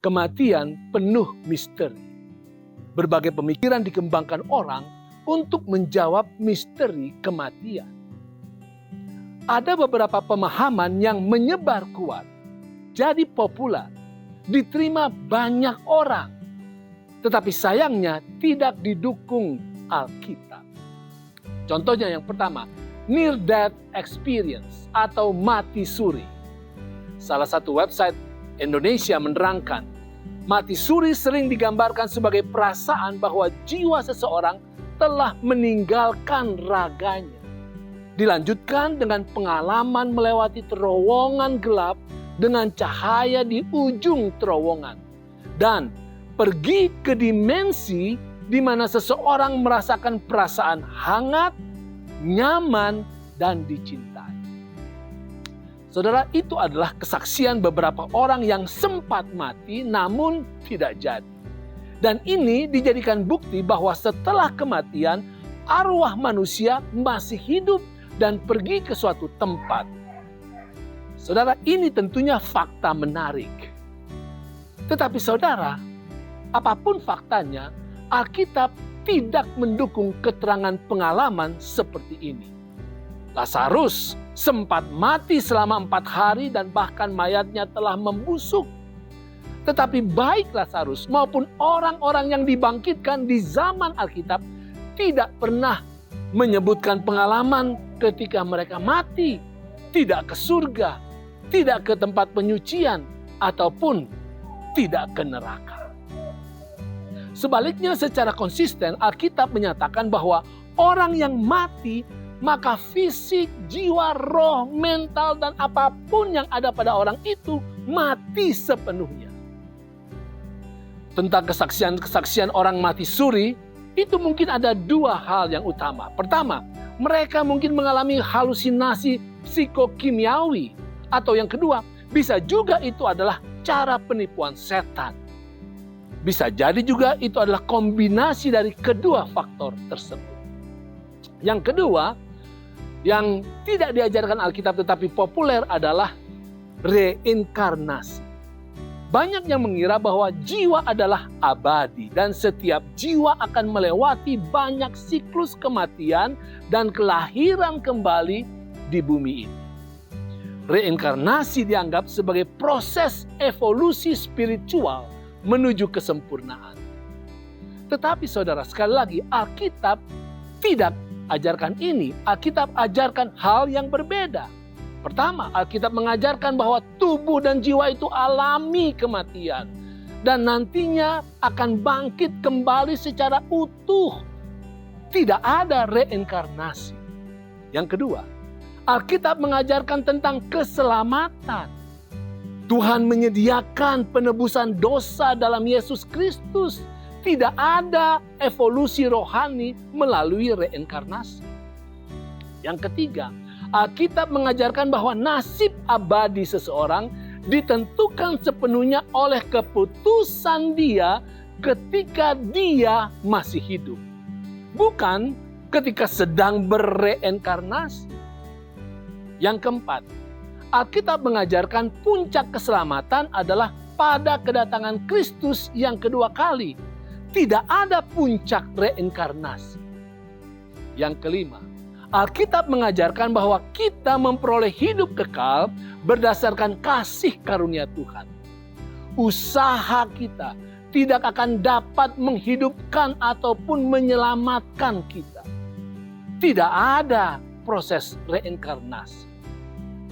kematian penuh misteri. Berbagai pemikiran dikembangkan orang untuk menjawab misteri kematian. Ada beberapa pemahaman yang menyebar kuat, jadi populer, diterima banyak orang, tetapi sayangnya tidak didukung Alkitab. Contohnya yang pertama, near death experience atau mati suri. Salah satu website Indonesia menerangkan, mati suri sering digambarkan sebagai perasaan bahwa jiwa seseorang telah meninggalkan raganya. Dilanjutkan dengan pengalaman melewati terowongan gelap dengan cahaya di ujung terowongan. Dan pergi ke dimensi di mana seseorang merasakan perasaan hangat, nyaman, dan dicintai. Saudara, itu adalah kesaksian beberapa orang yang sempat mati namun tidak jadi. Dan ini dijadikan bukti bahwa setelah kematian, arwah manusia masih hidup dan pergi ke suatu tempat. Saudara, ini tentunya fakta menarik. Tetapi saudara, apapun faktanya, Alkitab tidak mendukung keterangan pengalaman seperti ini. Lazarus sempat mati selama 4 hari dan bahkan mayatnya telah membusuk. Tetapi baik Lazarus maupun orang-orang yang dibangkitkan di zaman Alkitab tidak pernah menyebutkan pengalaman ketika mereka mati, tidak ke surga, tidak ke tempat penyucian, ataupun tidak ke neraka. Sebaliknya secara konsisten Alkitab menyatakan bahwa orang yang mati, maka fisik, jiwa, roh, mental, dan apapun yang ada pada orang itu mati sepenuhnya. Tentang kesaksian-kesaksian orang mati suri, itu mungkin ada 2 hal yang utama. Pertama, mereka mungkin mengalami halusinasi psikokimiawi. Atau yang kedua, bisa juga itu adalah cara penipuan setan. Bisa jadi juga itu adalah kombinasi dari kedua faktor tersebut. Yang kedua, yang tidak diajarkan Alkitab tetapi populer adalah reinkarnasi. Banyak yang mengira bahwa jiwa adalah abadi dan setiap jiwa akan melewati banyak siklus kematian dan kelahiran kembali di bumi ini. Reinkarnasi dianggap sebagai proses evolusi spiritual menuju kesempurnaan. Tetapi saudara, sekali lagi Alkitab tidak ajarkan ini. Alkitab ajarkan hal yang berbeda. Pertama, Alkitab mengajarkan bahwa tubuh dan jiwa itu alami kematian. Dan nantinya akan bangkit kembali secara utuh. Tidak ada reinkarnasi. Yang kedua, Alkitab mengajarkan tentang keselamatan. Tuhan menyediakan penebusan dosa dalam Yesus Kristus. Tidak ada evolusi rohani melalui reinkarnasi. Yang ketiga, Alkitab mengajarkan bahwa nasib abadi seseorang ditentukan sepenuhnya oleh keputusan dia ketika dia masih hidup. Bukan ketika sedang berreinkarnasi. Yang keempat, Alkitab mengajarkan puncak keselamatan adalah pada kedatangan Kristus yang kedua kali. Tidak ada puncak reinkarnasi. Yang kelima, Alkitab mengajarkan bahwa kita memperoleh hidup kekal berdasarkan kasih karunia Tuhan. Usaha kita tidak akan dapat menghidupkan ataupun menyelamatkan kita. Tidak ada proses reinkarnasi.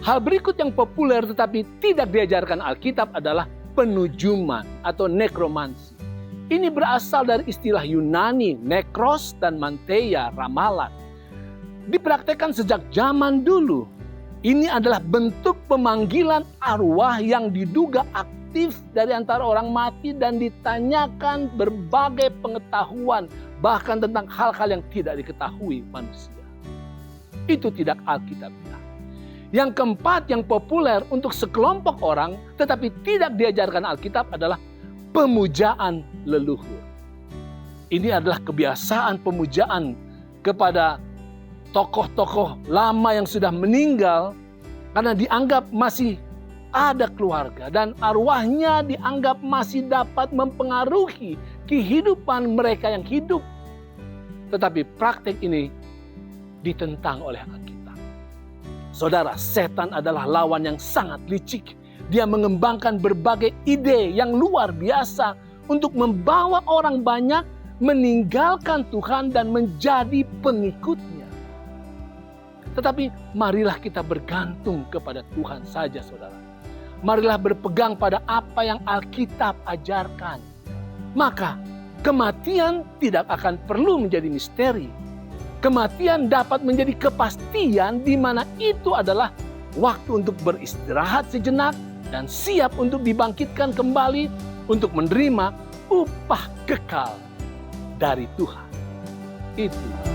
Hal berikut yang populer tetapi tidak diajarkan Alkitab adalah penujuman atau nekromansi. Ini berasal dari istilah Yunani, nekros dan manteia, ramalan. Dipraktekkan sejak zaman dulu. Ini adalah bentuk pemanggilan arwah yang diduga aktif dari antara orang mati dan ditanyakan berbagai pengetahuan, bahkan tentang hal-hal yang tidak diketahui manusia. Itu tidak Alkitabiah. Yang keempat yang populer untuk sekelompok orang tetapi tidak diajarkan Alkitab adalah pemujaan leluhur. Ini adalah kebiasaan pemujaan kepada tokoh-tokoh lama yang sudah meninggal karena dianggap masih ada keluarga dan arwahnya dianggap masih dapat mempengaruhi kehidupan mereka yang hidup. Tetapi praktek ini ditentang oleh Alkitab. Saudara, setan adalah lawan yang sangat licik. Dia mengembangkan berbagai ide yang luar biasa untuk membawa orang banyak meninggalkan Tuhan dan menjadi pengikutnya. Tetapi marilah kita bergantung kepada Tuhan saja, saudara. Marilah berpegang pada apa yang Alkitab ajarkan. Maka kematian tidak akan perlu menjadi misteri. Kematian dapat menjadi kepastian di mana itu adalah waktu untuk beristirahat sejenak dan siap untuk dibangkitkan kembali untuk menerima upah kekal dari Tuhan. Itu